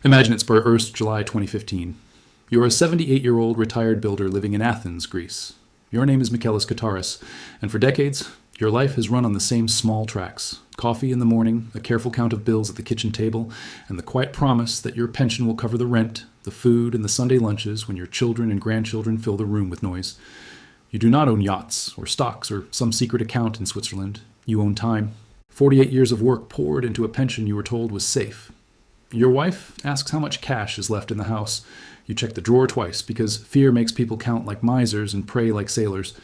Imagine it's Earth's July 2015. You're a 78-year-old retired builder living in Athens, Greece. Your name is Michaelis Kataris, and for decades, your life has run on the same small tracks. Coffee in the morning, a careful count of bills at the kitchen table, and the quiet promise that your pension will cover the rent, the food, and the Sunday lunches when your children and grandchildren fill the room with noise. You do not own yachts or stocks or some secret account in Switzerland. You own time. 48 years of work poured into a pension you were told was safe. Your wife asks how much cash is left in the house. You check the drawer twice because fear makes people count like misers and pray like sailors.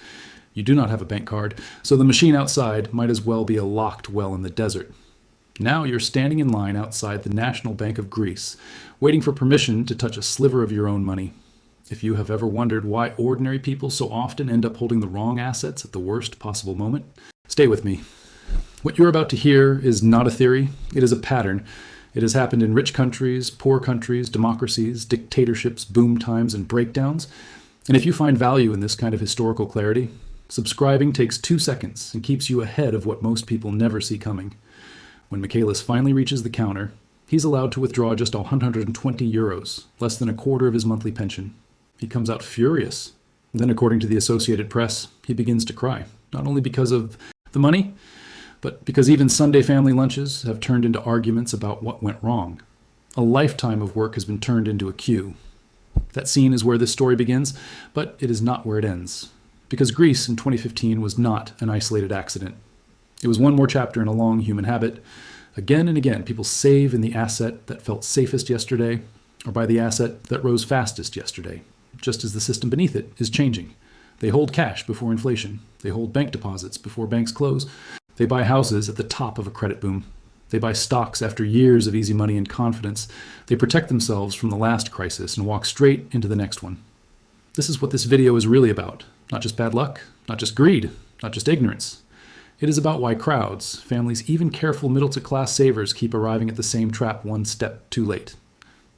You do not have a bank card, so the machine outside might as well be a locked well in the desert. Now you're standing in line outside the National Bank of Greece, waiting for permission to touch a sliver of your own money. If you have ever wondered why ordinary people so often end up holding the wrong assets at the worst possible moment, stay with me. What you're about to hear is not a theory, it is a pattern. It has happened in rich countries, poor countries, democracies, dictatorships, boom times, and breakdowns. And if you find value in this kind of historical clarity, subscribing takes 2 seconds and keeps you ahead of what most people never see coming. When Michaelis finally reaches the counter, he's allowed to withdraw just 120 euros, less than a quarter of his monthly pension. He comes out furious. Then, according to the Associated Press, he begins to cry, not only because of the money, but because even Sunday family lunches have turned into arguments about what went wrong. A lifetime of work has been turned into a queue. That scene is where this story begins, but it is not where it ends. Because Greece in 2015 was not an isolated accident. It was one more chapter in a long human habit. Again and again, people save in the asset that felt safest yesterday, or by the asset that rose fastest yesterday, just as the system beneath it is changing. They hold cash before inflation. They hold bank deposits before banks close. They buy houses at the top of a credit boom. They buy stocks after years of easy money and confidence. They protect themselves from the last crisis and walk straight into the next one. This is what this video is really about. Not just bad luck, not just greed, not just ignorance. It is about why crowds, families, even careful middle-to-class savers keep arriving at the same trap one step too late.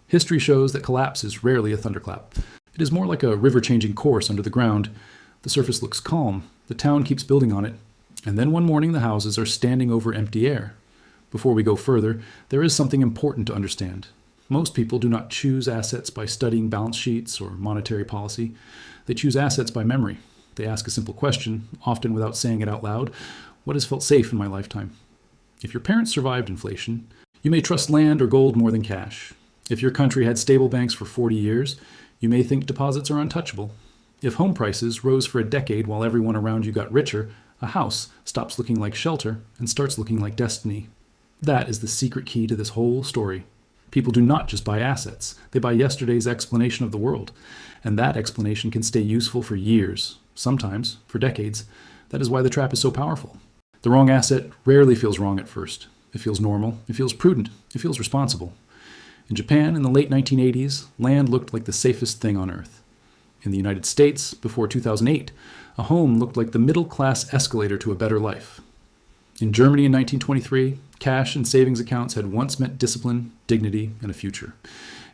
History shows that collapse is rarely a thunderclap. It is more like a river changing course under the ground. The surface looks calm. The town keeps building on it. And then one morning the houses are standing over empty air. Before we go further, there is something important to understand. Most people do not choose assets by studying balance sheets or monetary policy. They choose assets by memory. They ask a simple question, often without saying it out loud: what has felt safe in my lifetime? If your parents survived inflation, you may trust land or gold more than cash. If your country had stable banks for 40 years, you may think deposits are untouchable. If home prices rose for a decade while everyone around you got richer, a house stops looking like shelter and starts looking like destiny. That is the secret key to this whole story. People do not just buy assets. They buy yesterday's explanation of the world. And that explanation can stay useful for years, sometimes for decades. That is why the trap is so powerful. The wrong asset rarely feels wrong at first. It feels normal. It feels prudent. It feels responsible. In Japan in the late 1980s, land looked like the safest thing on earth. In the United States, before 2008, a home looked like the middle-class escalator to a better life. In Germany in 1923, cash and savings accounts had once meant discipline, dignity, and a future.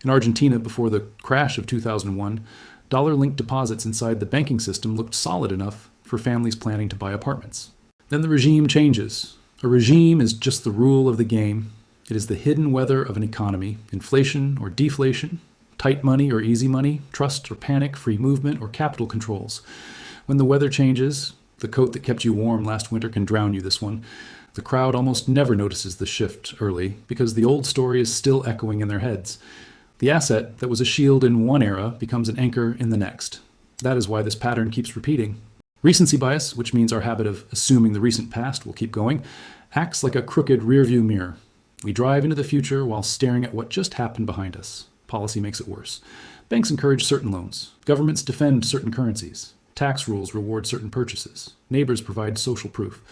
In Argentina, before the crash of 2001, dollar-linked deposits inside the banking system looked solid enough for families planning to buy apartments. Then the regime changes. A regime is just the rule of the game. It is the hidden weather of an economy, inflation or deflation, tight money or easy money, trust or panic, free movement or capital controls. When the weather changes, the coat that kept you warm last winter can drown you this one. The crowd almost never notices the shift early because the old story is still echoing in their heads. The asset that was a shield in one era becomes an anchor in the next. That is why this pattern keeps repeating. Recency bias, which means our habit of assuming the recent past will keep going, acts like a crooked rearview mirror. We drive into the future while staring at what just happened behind us. Policy makes it worse. Banks encourage certain loans. Governments defend certain currencies. Tax rules reward certain purchases. Neighbors provide social proof.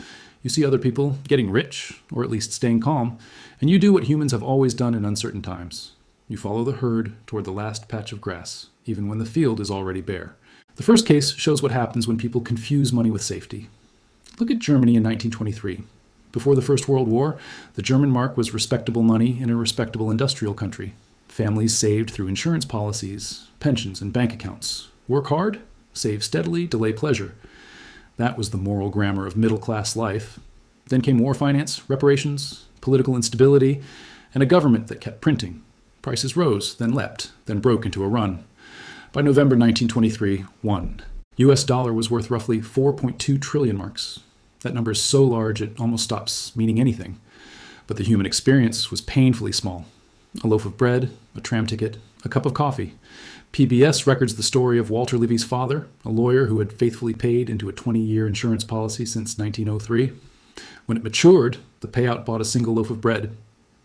You see other people getting rich, or at least staying calm, and you do what humans have always done in uncertain times. You follow the herd toward the last patch of grass, even when the field is already bare. The first case shows what happens when people confuse money with safety. Look at Germany in 1923. Before the First World War, the German mark was respectable money in a respectable industrial country. Families saved through insurance policies, pensions, and bank accounts. Work hard, save steadily, delay pleasure. That was the moral grammar of middle-class life. Then came war finance, reparations, political instability, and a government that kept printing. Prices rose, then leapt, then broke into a run. By November 1923, US dollar was worth roughly 4.2 trillion marks. That number is so large it almost stops meaning anything. But the human experience was painfully small. A loaf of bread, a tram ticket, a cup of coffee. PBS records the story of Walter Levy's father, a lawyer who had faithfully paid into a 20-year insurance policy since 1903. When it matured, the payout bought a single loaf of bread.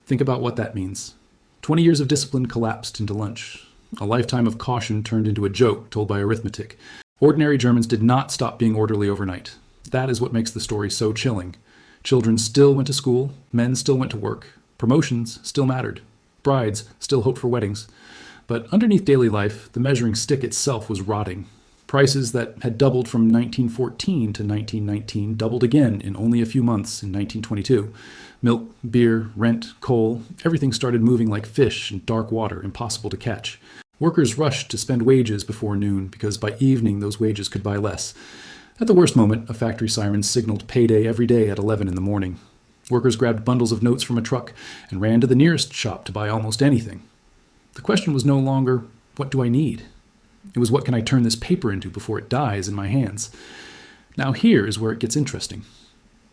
Think about what that means. 20 years of discipline collapsed into lunch. A lifetime of caution turned into a joke told by arithmetic. Ordinary Germans did not stop being orderly overnight. That is what makes the story so chilling. Children still went to school, men still went to work, promotions still mattered, brides still hoped for weddings. But underneath daily life, the measuring stick itself was rotting. Prices that had doubled from 1914 to 1919 doubled again in only a few months in 1922. Milk, beer, rent, coal, everything started moving like fish in dark water, impossible to catch. Workers rushed to spend wages before noon because by evening those wages could buy less. At the worst moment, a factory siren signaled payday every day at 11 in the morning. Workers grabbed bundles of notes from a truck and ran to the nearest shop to buy almost anything. The question was no longer, what do I need? It was, what can I turn this paper into before it dies in my hands? Now here is where it gets interesting.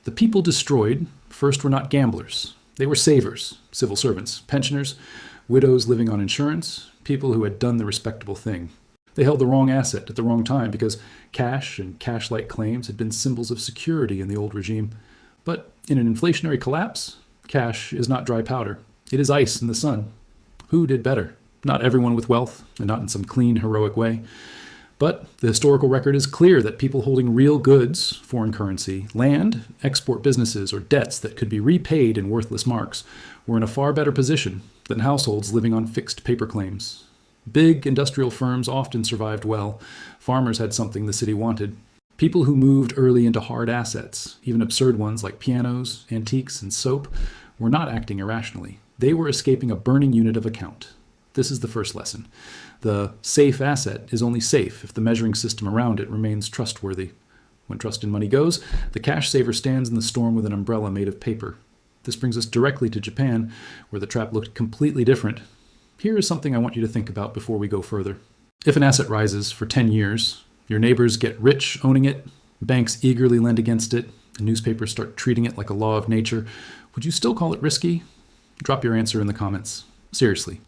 The people destroyed first were not gamblers. They were savers, civil servants, pensioners, widows living on insurance, people who had done the respectable thing. They held the wrong asset at the wrong time because cash and cash-like claims had been symbols of security in the old regime. But in an inflationary collapse, cash is not dry powder. It is ice in the sun. Who did better? Not everyone with wealth, and not in some clean, heroic way. But the historical record is clear that people holding real goods, foreign currency, land, export businesses, or debts that could be repaid in worthless marks were in a far better position than households living on fixed paper claims. Big industrial firms often survived well. Farmers had something the city wanted. People who moved early into hard assets, even absurd ones like pianos, antiques, and soap, were not acting irrationally. They were escaping a burning unit of account. This is the first lesson. The safe asset is only safe if the measuring system around it remains trustworthy. When trust in money goes, the cash saver stands in the storm with an umbrella made of paper. This brings us directly to Japan, where the trap looked completely different. Here is something I want you to think about before we go further. If an asset rises for 10 years, your neighbors get rich owning it, banks eagerly lend against it, and newspapers start treating it like a law of nature, would you still call it risky? Drop your answer in the comments. Seriously.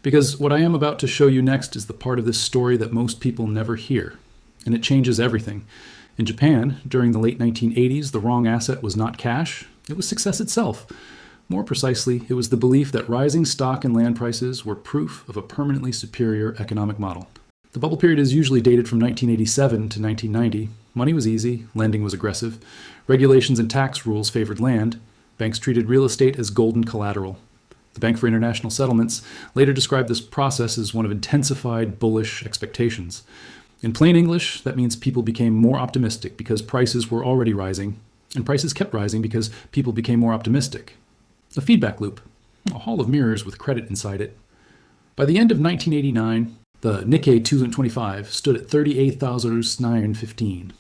Because what I am about to show you next is the part of this story that most people never hear. And it changes everything. In Japan, during the late 1980s, the wrong asset was not cash. It was success itself. More precisely, it was the belief that rising stock and land prices were proof of a permanently superior economic model. The bubble period is usually dated from 1987 to 1990. Money was easy, lending was aggressive. Regulations and tax rules favored land. Banks treated real estate as golden collateral. The Bank for International Settlements later described this process as one of intensified bullish expectations. In plain English, that means people became more optimistic because prices were already rising, and prices kept rising because people became more optimistic. A feedback loop, a hall of mirrors with credit inside it. By the end of 1989, the Nikkei 225 stood at 38,915.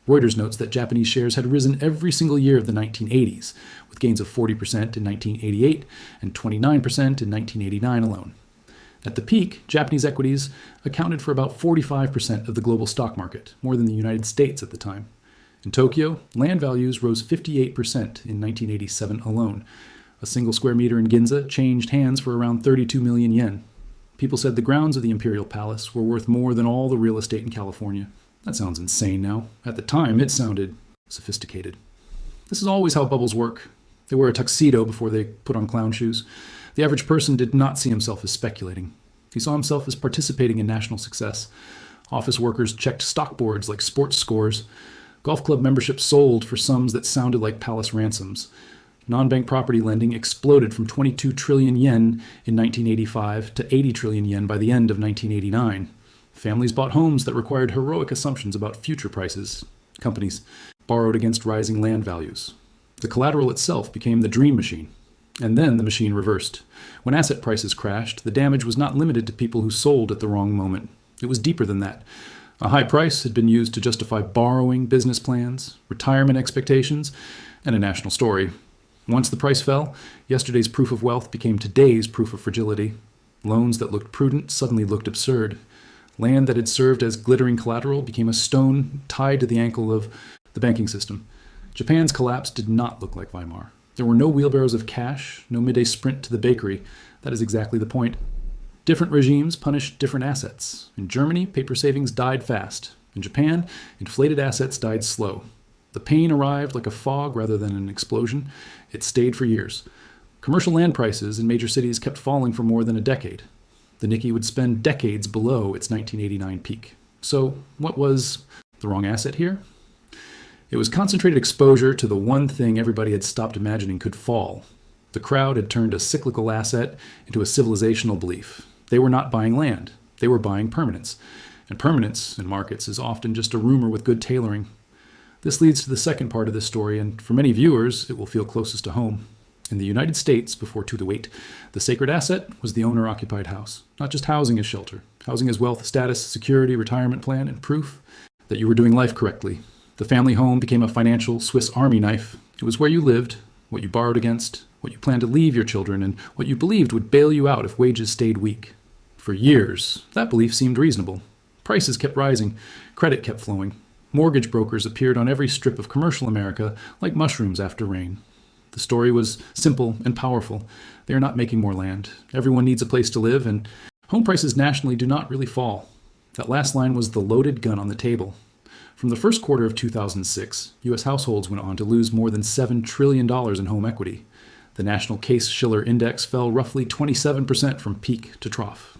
Reuters notes that Japanese shares had risen every single year of the 1980s, with gains of 40% in 1988 and 29% in 1989 alone. At the peak, Japanese equities accounted for about 45% of the global stock market, more than the United States at the time. In Tokyo, land values rose 58% in 1987 alone. A single square meter in Ginza changed hands for around 32 million yen. People said the grounds of the Imperial Palace were worth more than all the real estate in California. That sounds insane now. At the time, it sounded sophisticated. This is always how bubbles work. They wear a tuxedo before they put on clown shoes. The average person did not see himself as speculating. He saw himself as participating in national success. Office workers checked stock boards like sports scores. Golf club memberships sold for sums that sounded like palace ransoms. Non-bank property lending exploded from 22 trillion yen in 1985 to 80 trillion yen by the end of 1989. Families bought homes that required heroic assumptions about future prices. Companies borrowed against rising land values. The collateral itself became the dream machine. And then the machine reversed. When asset prices crashed, the damage was not limited to people who sold at the wrong moment. It was deeper than that. A high price had been used to justify borrowing, business plans, retirement expectations, and a national story. Once the price fell, yesterday's proof of wealth became today's proof of fragility. Loans that looked prudent suddenly looked absurd. Land that had served as glittering collateral became a stone tied to the ankle of the banking system. Japan's collapse did not look like Weimar. There were no wheelbarrows of cash, no midday sprint to the bakery. That is exactly the point. Different regimes punished different assets. In Germany, paper savings died fast. In Japan, inflated assets died slow. The pain arrived like a fog rather than an explosion. It stayed for years. Commercial land prices in major cities kept falling for more than a decade. The Nikkei would spend decades below its 1989 peak. So, what was the wrong asset here? It was concentrated exposure to the one thing everybody had stopped imagining could fall. The crowd had turned a cyclical asset into a civilizational belief. They were not buying land. They were buying permanence. And permanence in markets is often just a rumor with good tailoring. This leads to the second part of this story, and for many viewers, it will feel closest to home. In the United States, before 2-8, the sacred asset was the owner-occupied house. Not just housing as shelter. Housing as wealth, status, security, retirement plan, and proof that you were doing life correctly. The family home became a financial Swiss Army knife. It was where you lived, what you borrowed against, what you planned to leave your children, and what you believed would bail you out if wages stayed weak. For years, that belief seemed reasonable. Prices kept rising. Credit kept flowing. Mortgage brokers appeared on every strip of commercial America like mushrooms after rain. The story was simple and powerful. They are not making more land. Everyone needs a place to live, and home prices nationally do not really fall. That last line was the loaded gun on the table. From the first quarter of 2006, U.S. households went on to lose more than $7 trillion in home equity. The National Case-Shiller Index fell roughly 27% from peak to trough.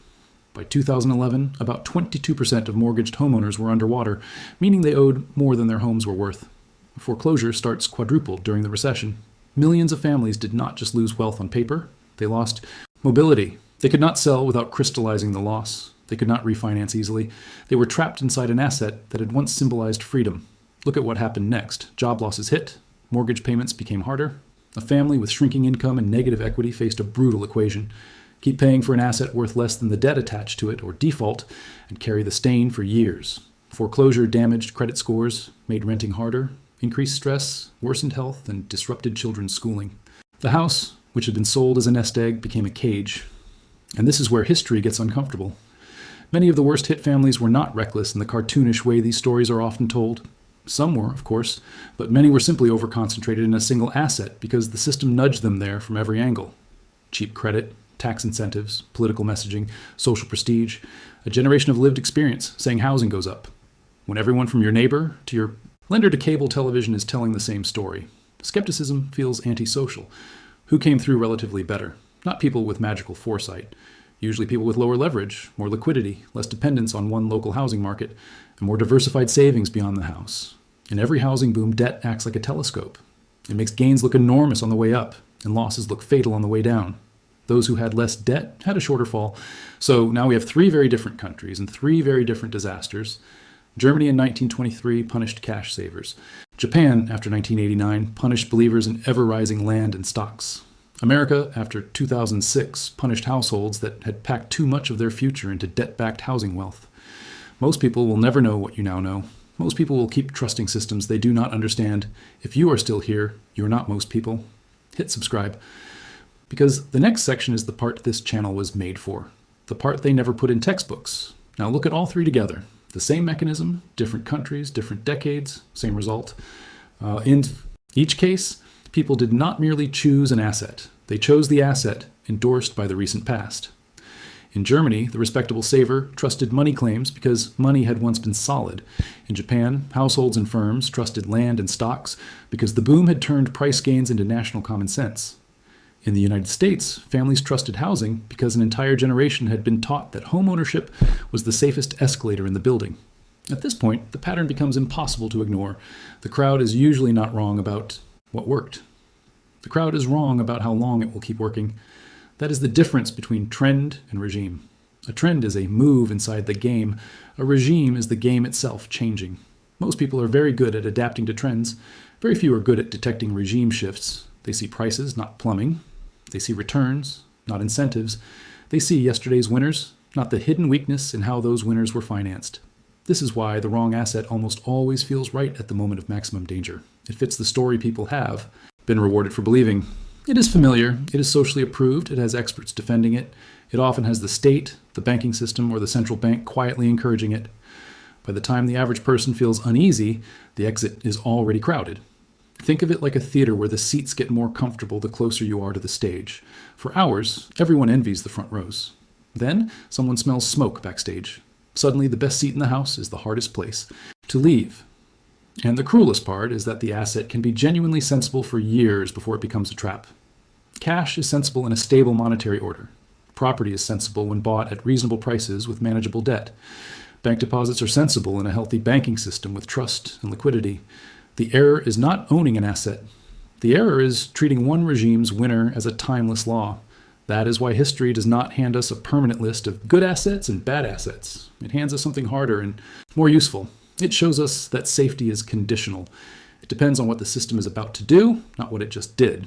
By 2011, about 22% of mortgaged homeowners were underwater, meaning they owed more than their homes were worth. Foreclosure starts quadrupled during the recession. Millions of families did not just lose wealth on paper, they lost mobility. They could not sell without crystallizing the loss. They could not refinance easily. They were trapped inside an asset that had once symbolized freedom. Look at what happened next. Job losses hit. Mortgage payments became harder. A family with shrinking income and negative equity faced a brutal equation. Keep paying for an asset worth less than the debt attached to it, or default, and carry the stain for years. Foreclosure damaged credit scores, made renting harder, increased stress, worsened health, and disrupted children's schooling. The house, which had been sold as a nest egg, became a cage. And this is where history gets uncomfortable. Many of the worst hit families were not reckless in the cartoonish way these stories are often told. Some were, of course, but many were simply overconcentrated in a single asset because the system nudged them there from every angle. Cheap credit, tax incentives, political messaging, social prestige, a generation of lived experience saying housing goes up. When everyone from your neighbor to your lender to cable television is telling the same story. Skepticism feels antisocial. Who came through relatively better? Not people with magical foresight. Usually people with lower leverage, more liquidity, less dependence on one local housing market, and more diversified savings beyond the house. In every housing boom, debt acts like a telescope. It makes gains look enormous on the way up, and losses look fatal on the way down. Those who had less debt had a shorter fall. So now we have three very different countries and three very different disasters. Germany in 1923 punished cash savers. Japan, after 1989, punished believers in ever-rising land and stocks. America, after 2006, punished households that had packed too much of their future into debt-backed housing wealth. Most people will never know what you now know. Most people will keep trusting systems they do not understand. If you are still here, you are not most people. Hit subscribe. Because the next section is the part this channel was made for. The part they never put in textbooks. Now look at all three together. The same mechanism, different countries, different decades, same result. In each case, people did not merely choose an asset. They chose the asset endorsed by the recent past. In Germany, the respectable saver trusted money claims because money had once been solid. In Japan, households and firms trusted land and stocks because the boom had turned price gains into national common sense. In the United States, families trusted housing because an entire generation had been taught that home ownership was the safest escalator in the building. At this point, the pattern becomes impossible to ignore. The crowd is usually not wrong about what worked. The crowd is wrong about how long it will keep working. That is the difference between trend and regime. A trend is a move inside the game. A regime is the game itself changing. Most people are very good at adapting to trends. Very few are good at detecting regime shifts. They see prices, not plumbing. They see returns, not incentives. They see yesterday's winners, not the hidden weakness in how those winners were financed. This is why the wrong asset almost always feels right at the moment of maximum danger. It fits the story people have been rewarded for believing. It is familiar, it is socially approved, it has experts defending it, It often has the state, the banking system, or the central bank quietly encouraging it. By the time the average person feels uneasy, the exit is already crowded. Think of it like a theater where the seats get more comfortable the closer you are to the stage. For hours, everyone envies the front rows. Then, someone smells smoke backstage. Suddenly, the best seat in the house is the hardest place to leave. And the cruelest part is that the asset can be genuinely sensible for years before it becomes a trap. Cash is sensible in a stable monetary order. Property is sensible when bought at reasonable prices with manageable debt. Bank deposits are sensible in a healthy banking system with trust and liquidity. The error is not owning an asset. The error is treating one regime's winner as a timeless law. That is why history does not hand us a permanent list of good assets and bad assets. It hands us something harder and more useful. It shows us that safety is conditional. It depends on what the system is about to do, not what it just did.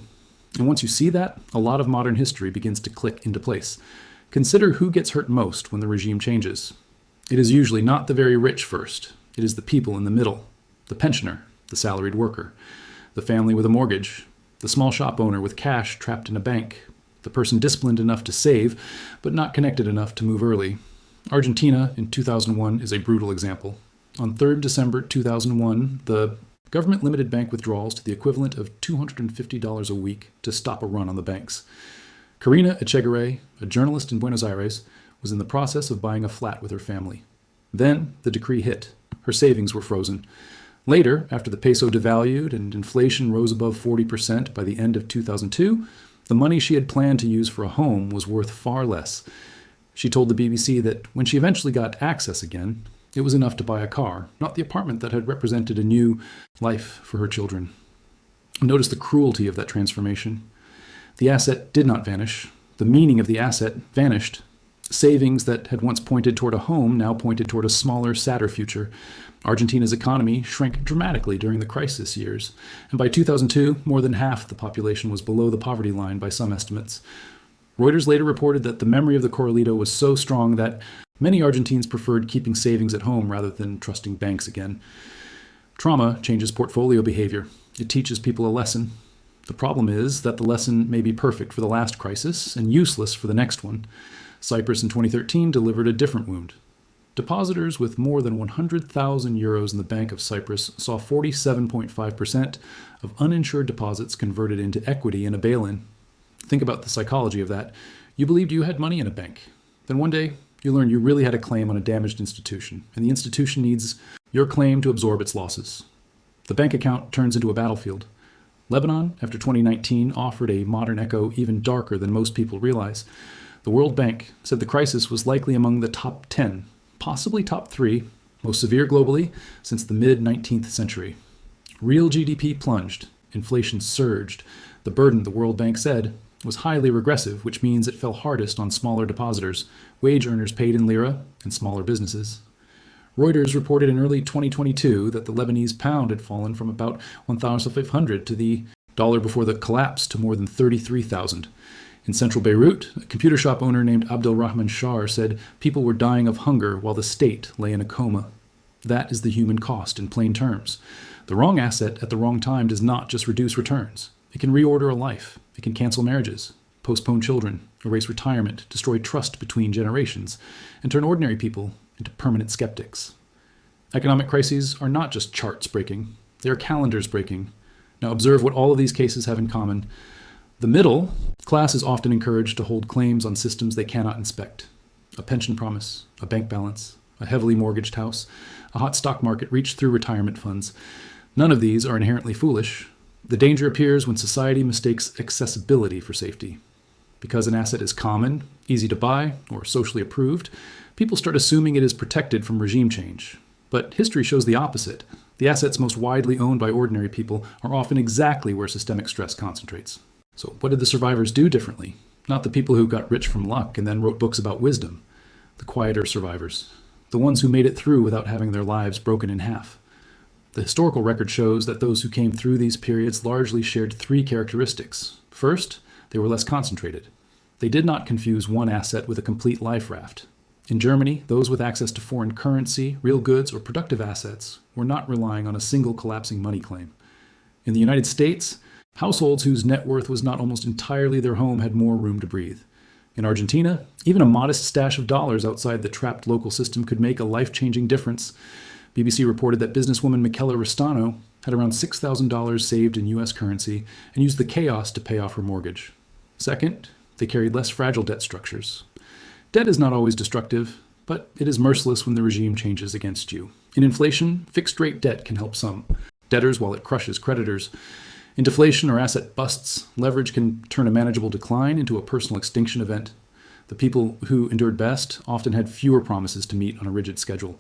And once you see that, a lot of modern history begins to click into place. Consider who gets hurt most when the regime changes. It is usually not the very rich first. It is the people in the middle, the pensioner, the salaried worker, the family with a mortgage, the small shop owner with cash trapped in a bank, the person disciplined enough to save, but not connected enough to move early. Argentina in 2001 is a brutal example. On 3rd December 2001, the government limited bank withdrawals to the equivalent of $250 a week to stop a run on the banks. Karina Echegaray, a journalist in Buenos Aires, was in the process of buying a flat with her family. Then the decree hit. Her savings were frozen. Later, after the peso devalued and inflation rose above 40% by the end of 2002, the money she had planned to use for a home was worth far less. She told the BBC that when she eventually got access again, it was enough to buy a car, not the apartment that had represented a new life for her children. Notice the cruelty of that transformation. The asset did not vanish. The meaning of the asset vanished. Savings that had once pointed toward a home now pointed toward a smaller, sadder future. Argentina's economy shrank dramatically during the crisis years, and by 2002, more than half the population was below the poverty line by some estimates. Reuters later reported that the memory of the Corralito was so strong that many Argentines preferred keeping savings at home rather than trusting banks again. Trauma changes portfolio behavior. It teaches people a lesson. The problem is that the lesson may be perfect for the last crisis and useless for the next one. Cyprus in 2013 delivered a different wound. Depositors with more than 100,000 euros in the Bank of Cyprus saw 47.5% of uninsured deposits converted into equity in a bail-in. Think about the psychology of that. You believed you had money in a bank. Then one day, you learn you really had a claim on a damaged institution, and the institution needs your claim to absorb its losses. The bank account turns into a battlefield. Lebanon, after 2019, offered a modern echo even darker than most people realize. The World Bank said the crisis was likely among the top 10, possibly top 3, most severe globally since the mid-19th century. Real GDP plunged, inflation surged. The burden, the World Bank said, was highly regressive, which means it fell hardest on smaller depositors, wage earners paid in lira, and smaller businesses. Reuters reported in early 2022 that the Lebanese pound had fallen from about 1,500 to the dollar before the collapse to more than 33,000. In central Beirut, a computer shop owner named Abdelrahman Shar said people were dying of hunger while the state lay in a coma. That is the human cost in plain terms. The wrong asset at the wrong time does not just reduce returns. It can reorder a life. It can cancel marriages, postpone children, erase retirement, destroy trust between generations, and turn ordinary people into permanent skeptics. Economic crises are not just charts breaking. They are calendars breaking. Now observe what all of these cases have in common. The middle class is often encouraged to hold claims on systems they cannot inspect. A pension promise, a bank balance, a heavily mortgaged house, a hot stock market reached through retirement funds. None of these are inherently foolish. The danger appears when society mistakes accessibility for safety. Because an asset is common, easy to buy, or socially approved, people start assuming it is protected from regime change. But history shows the opposite. The assets most widely owned by ordinary people are often exactly where systemic stress concentrates. So what did the survivors do differently? Not the people who got rich from luck and then wrote books about wisdom. The quieter survivors. The ones who made it through without having their lives broken in half. The historical record shows that those who came through these periods largely shared 3 characteristics. First, they were less concentrated. They did not confuse one asset with a complete life raft. In Germany, those with access to foreign currency, real goods, or productive assets were not relying on a single collapsing money claim. In the United States, households whose net worth was not almost entirely their home had more room to breathe. In Argentina, even a modest stash of dollars outside the trapped local system could make a life-changing difference. BBC reported that businesswoman Michela Restano had around $6,000 saved in U.S. currency and used the chaos to pay off her mortgage. Second, they carried less fragile debt structures. Debt is not always destructive, but it is merciless when the regime changes against you. In inflation, fixed-rate debt can help some debtors while it crushes creditors. In deflation or asset busts, leverage can turn a manageable decline into a personal extinction event. The people who endured best often had fewer promises to meet on a rigid schedule.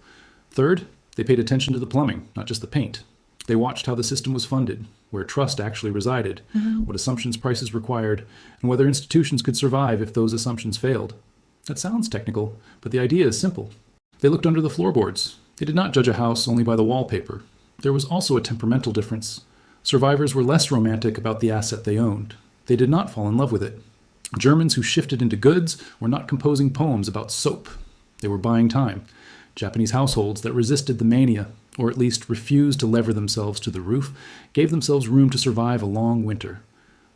Third, they paid attention to the plumbing, not just the paint. They watched how the system was funded, where trust actually resided, what assumptions prices required, and whether institutions could survive if those assumptions failed. That sounds technical, but the idea is simple. They looked under the floorboards. They did not judge a house only by the wallpaper. There was also a temperamental difference. Survivors were less romantic about the asset they owned. They did not fall in love with it. Germans who shifted into goods were not composing poems about soap. They were buying time. Japanese households that resisted the mania, or at least refused to lever themselves to the roof, gave themselves room to survive a long winter.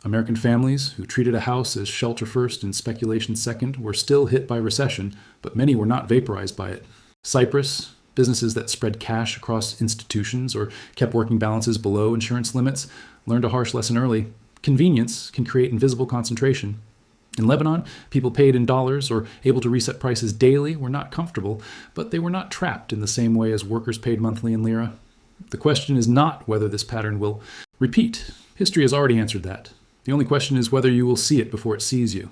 American families, who treated a house as shelter first and speculation second, were still hit by recession, but many were not vaporized by it. Cyprus, businesses that spread cash across institutions or kept working balances below insurance limits, learned a harsh lesson early. Convenience can create invisible concentration. In Lebanon, people paid in dollars or able to reset prices daily were not comfortable, but they were not trapped in the same way as workers paid monthly in lira. The question is not whether this pattern will repeat. History has already answered that. The only question is whether you will see it before it sees you.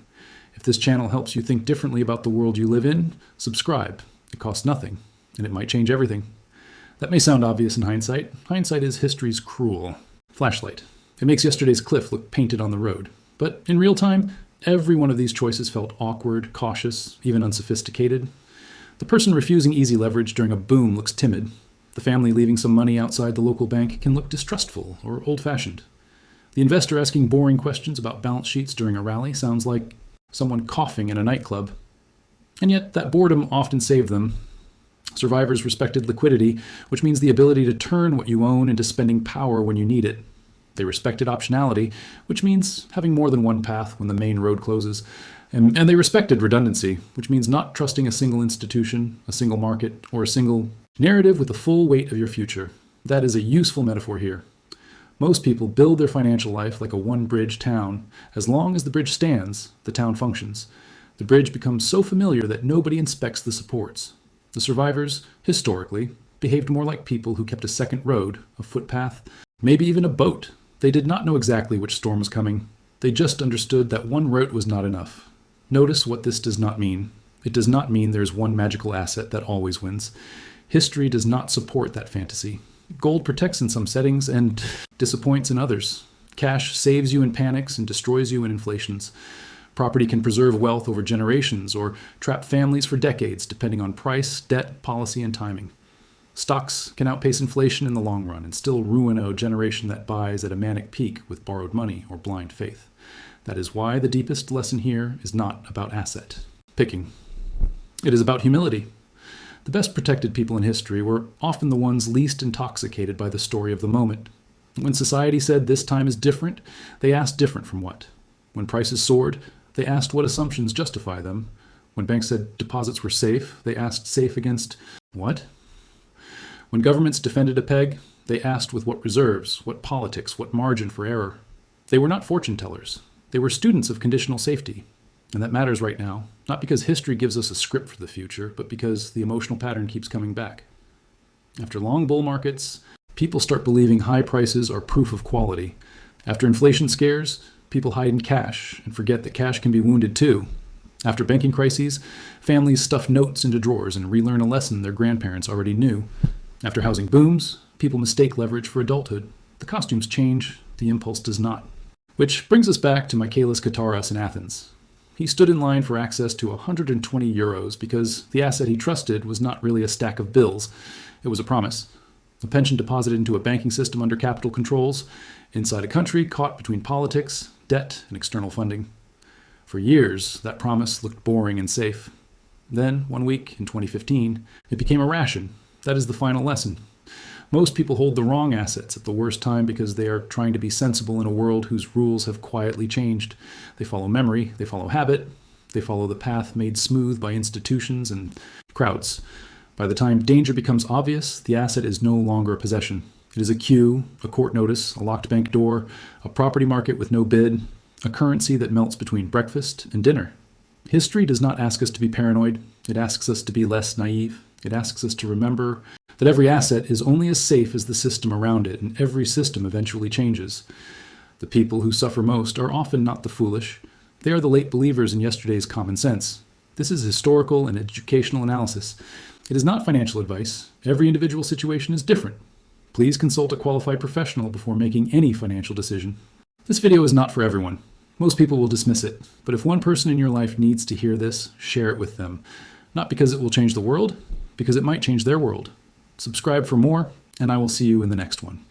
If this channel helps you think differently about the world you live in, subscribe. It costs nothing, and it might change everything. That may sound obvious in hindsight. Hindsight is history's cruel flashlight. It makes yesterday's cliff look painted on the road. But in real time, every one of these choices felt awkward, cautious, even unsophisticated. The person refusing easy leverage during a boom looks timid. The family leaving some money outside the local bank can look distrustful or old-fashioned. The investor asking boring questions about balance sheets during a rally sounds like someone coughing in a nightclub. And yet, that boredom often saved them. Survivors respected liquidity, which means the ability to turn what you own into spending power when you need it. They respected optionality, which means having more than one path when the main road closes. And they respected redundancy, which means not trusting a single institution, a single market, or a single narrative with the full weight of your future. That is a useful metaphor here. Most people build their financial life like a one-bridge town. As long as the bridge stands, the town functions. The bridge becomes so familiar that nobody inspects the supports. The survivors, historically, behaved more like people who kept a second road, a footpath, maybe even a boat. They did not know exactly which storm was coming. They just understood that one route was not enough. Notice what this does not mean. It does not mean there's one magical asset that always wins. History does not support that fantasy. Gold protects in some settings and disappoints in others. Cash saves you in panics and destroys you in inflations. Property can preserve wealth over generations or trap families for decades, depending on price, debt, policy, and timing. Stocks can outpace inflation in the long run and still ruin a generation that buys at a manic peak with borrowed money or blind faith. That is why the deepest lesson here is not about asset picking. It is about humility. The best protected people in history were often the ones least intoxicated by the story of the moment. When society said this time is different, they asked different from what? When prices soared, they asked what assumptions justify them. When banks said deposits were safe, they asked safe against what? When governments defended a peg, they asked with what reserves, what politics, what margin for error. They were not fortune tellers. They were students of conditional safety. And that matters right now, not because history gives us a script for the future, but because the emotional pattern keeps coming back. After long bull markets, people start believing high prices are proof of quality. After inflation scares, people hide in cash and forget that cash can be wounded too. After banking crises, families stuff notes into drawers and relearn a lesson their grandparents already knew. After housing booms, people mistake leverage for adulthood. The costumes change, the impulse does not. Which brings us back to Michaelis Kataras in Athens. He stood in line for access to 120 euros because the asset he trusted was not really a stack of bills. It was a promise. A pension deposited into a banking system under capital controls, inside a country caught between politics, debt, and external funding. For years, that promise looked boring and safe. Then, one week in 2015, it became a ration. That is the final lesson. Most people hold the wrong assets at the worst time because they are trying to be sensible in a world whose rules have quietly changed. They follow memory, they follow habit, They follow the path made smooth by institutions and crowds. By the time danger becomes obvious, the asset is no longer a possession. It is a queue, a court notice, a locked bank door, a property market with no bid, a currency that melts between breakfast and dinner. History does not ask us to be paranoid. It asks us to be less naive. It asks us to remember that every asset is only as safe as the system around it, and every system eventually changes. The people who suffer most are often not the foolish. They are the late believers in yesterday's common sense. This is historical and educational analysis. It is not financial advice. Every individual situation is different. Please consult a qualified professional before making any financial decision. This video is not for everyone. Most people will dismiss it, but if one person in your life needs to hear this, share it with them. Not because it will change the world, because it might change their world. Subscribe for more, and I will see you in the next one.